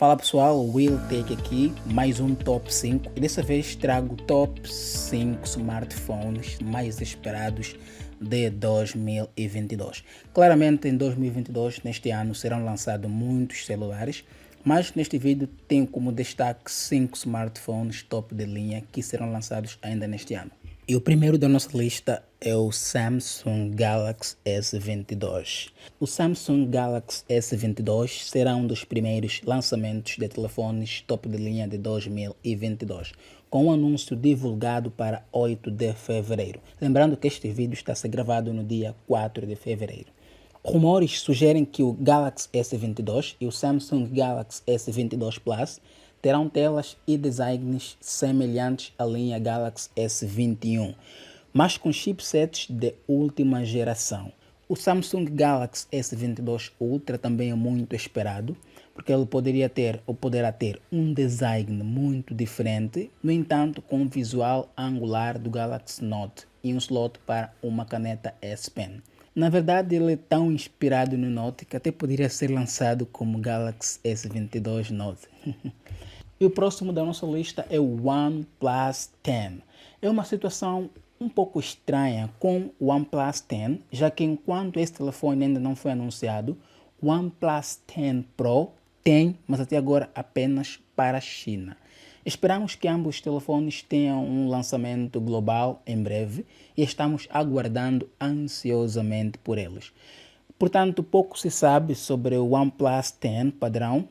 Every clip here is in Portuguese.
Fala pessoal, Will Take aqui, mais um Top 5 e dessa vez trago Top 5 smartphones mais esperados de 2022. Claramente em 2022, neste ano, serão lançados muitos celulares, mas neste vídeo tenho como destaque 5 smartphones top de linha que serão lançados ainda neste ano. E o primeiro da nossa lista é o Samsung Galaxy S22. O Samsung Galaxy S22 será um dos primeiros lançamentos de telefones top de linha de 2022, com um anúncio divulgado para 8 de fevereiro. Lembrando que este vídeo está a ser gravado no dia 4 de fevereiro. Rumores sugerem que o Galaxy S22 e o Samsung Galaxy S22 Plus terão telas e designs semelhantes à linha Galaxy S21, mas com chipsets de última geração. O Samsung Galaxy S22 Ultra também é muito esperado, porque ele poderá ter um design muito diferente, no entanto com o visual angular do Galaxy Note e um slot para uma caneta S Pen. Na verdade, ele é tão inspirado no Note que até poderia ser lançado como Galaxy S22 Note. E o próximo da nossa lista é o OnePlus 10. É uma situação um pouco estranha com o OnePlus 10, já que enquanto esse telefone ainda não foi anunciado, o OnePlus 10 Pro tem, mas até agora apenas para a China. Esperamos que ambos os telefones tenham um lançamento global em breve e estamos aguardando ansiosamente por eles. Portanto, pouco se sabe sobre o OnePlus 10 padrão,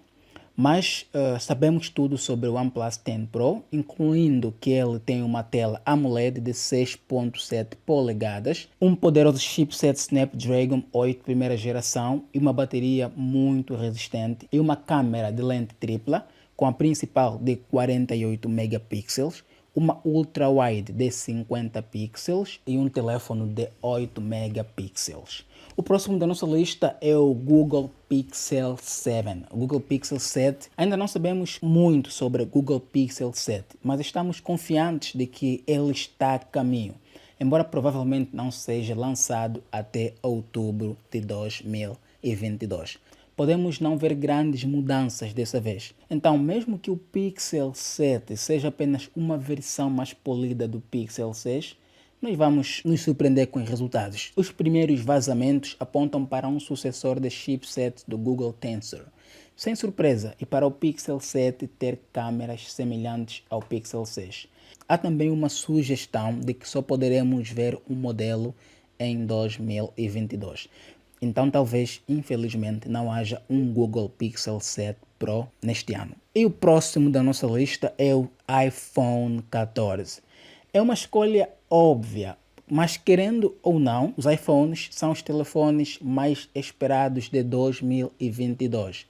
mas sabemos tudo sobre o OnePlus 10 Pro, incluindo que ele tem uma tela AMOLED de 6.7 polegadas, um poderoso chipset Snapdragon 8 primeira geração e uma bateria muito resistente e uma câmera de lente tripla, com a principal de 48 megapixels, uma ultra-wide de 50 pixels e um teléfono de 8 megapixels. O próximo da nossa lista é o Google Pixel 7. O Google Pixel 7, ainda não sabemos muito sobre o Google Pixel 7, mas estamos confiantes de que ele está a caminho, embora provavelmente não seja lançado até outubro de 2022. Podemos não ver grandes mudanças dessa vez. Então, mesmo que o Pixel 7 seja apenas uma versão mais polida do Pixel 6, nós vamos nos surpreender com os resultados. Os primeiros vazamentos apontam para um sucessor de chipset do Google Tensor. Sem surpresa, e para o Pixel 7 ter câmeras semelhantes ao Pixel 6. Há também uma sugestão de que só poderemos ver um modelo em 2022. Então talvez, infelizmente, não haja um Google Pixel 7 Pro neste ano. E o próximo da nossa lista é o iPhone 14. É uma escolha óbvia, mas querendo ou não, os iPhones são os telefones mais esperados de 2022.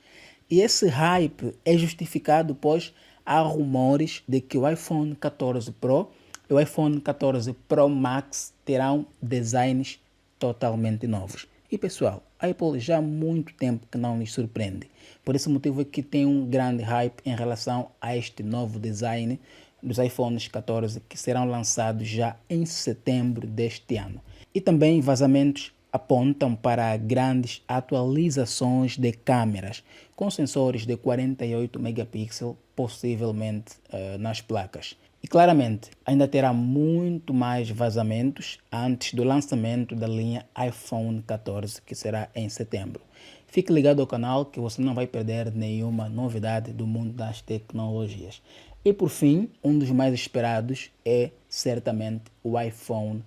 E esse hype é justificado, pois há rumores de que o iPhone 14 Pro e o iPhone 14 Pro Max terão designs totalmente novos. E pessoal, a Apple já há muito tempo que não nos surpreende. Por esse motivo é que tem um grande hype em relação a este novo design dos iPhones 14 que serão lançados já em setembro deste ano. E também vazamentos apontam para grandes atualizações de câmeras com sensores de 48 megapixels, possivelmente nas placas. E claramente ainda terá muito mais vazamentos antes do lançamento da linha iPhone 14, que será em setembro. Fique ligado ao canal que você não vai perder nenhuma novidade do mundo das tecnologias. E por fim, um dos mais esperados é certamente o iPhone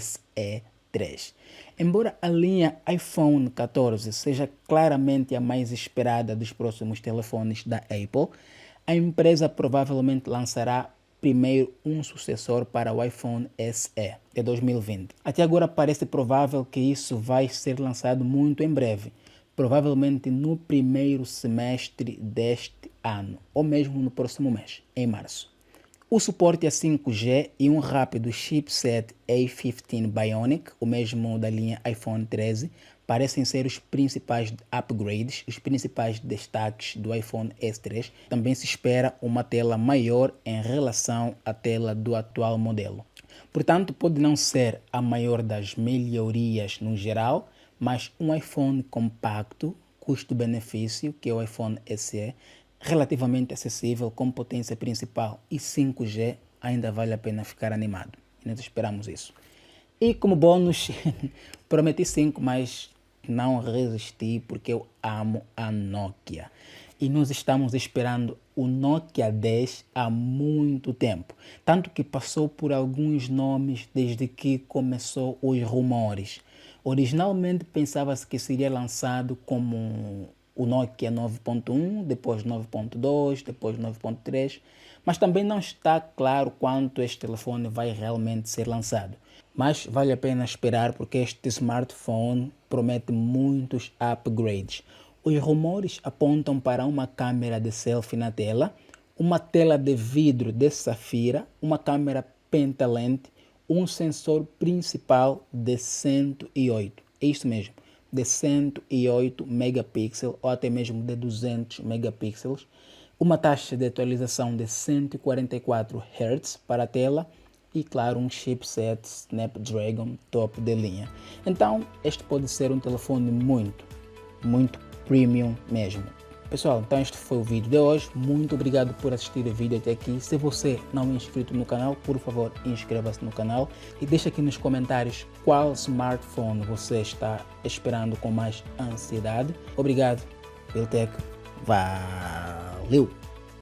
SE 3. Embora a linha iPhone 14 seja claramente a mais esperada dos próximos telefones da Apple, a empresa provavelmente lançará primeiro um sucessor para o iPhone SE de 2020. Até agora parece provável que isso vai ser lançado muito em breve, provavelmente no primeiro semestre deste ano, ou mesmo no próximo mês, em março. O suporte a 5G e um rápido chipset A15 Bionic, o mesmo da linha iPhone 13, parecem ser os principais upgrades, os principais destaques do iPhone S3. Também se espera uma tela maior em relação à tela do atual modelo. Portanto, pode não ser a maior das melhorias no geral, mas um iPhone compacto, custo-benefício, que é o iPhone SE, relativamente acessível, com potência principal e 5G, ainda vale a pena ficar animado. E nós esperamos isso. E como bônus, prometi 5, mas não resisti porque eu amo a Nokia. E nós estamos esperando o Nokia 10 há muito tempo. Tanto que passou por alguns nomes desde que começou os rumores. Originalmente pensava-se que seria lançado como o Nokia 9.1, depois 9.2, depois 9.3, mas também não está claro quando este telefone vai realmente ser lançado. Mas vale a pena esperar porque este smartphone promete muitos upgrades. Os rumores apontam para uma câmera de selfie na tela, uma tela de vidro de safira, uma câmera pentalente, um sensor principal de 108. É isso mesmo, de 108 megapixels ou até mesmo de 200 megapixels, uma taxa de atualização de 144 Hz para a tela e, claro, um chipset Snapdragon top de linha. Então, este pode ser um telefone muito premium mesmo. Pessoal, então este foi o vídeo de hoje. Muito obrigado por assistir o vídeo até aqui. Se você não é inscrito no canal, por favor, inscreva-se no canal e deixa aqui nos comentários qual smartphone você está esperando com mais ansiedade. Obrigado, Biltech. Valeu!